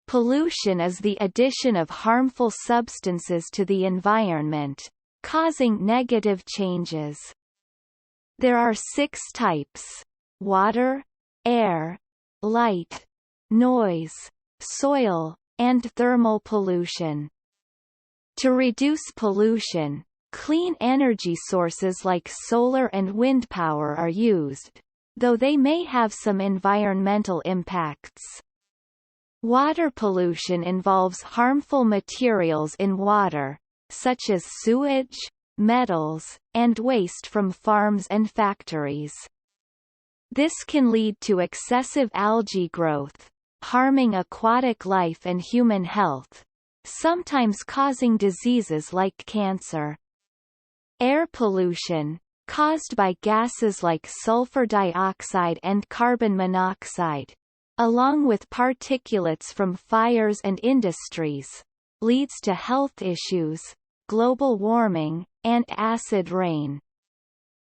Pollution is the addition of harmful substances to the environment, causing negative changes. There are 6 types: water, air, light, noise, soil, and thermal pollution. To reduce pollution, clean energy sources like solar and wind power are used, though they may have some environmental impacts. Water pollution involves harmful materials in water, such as sewage, metals, and waste from farms and factories. This can lead to excessive algae growth, harming aquatic life and human health, sometimes causing diseases like cancer. Air pollution, caused by gases like sulfur dioxide and carbon monoxide, along with particulates from fires and industries, leads to health issues, global warming, and acid rain.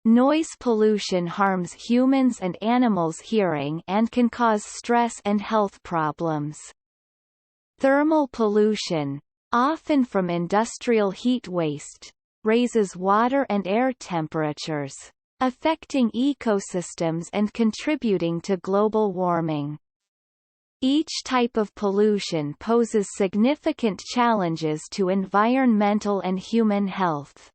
Noise pollution harms humans and animals' hearing and can cause stress and health problems. Thermal pollution, often from industrial heat waste, raises water and air temperatures, affecting ecosystems and contributing to global warming. Each type of pollution poses significant challenges to environmental and human health.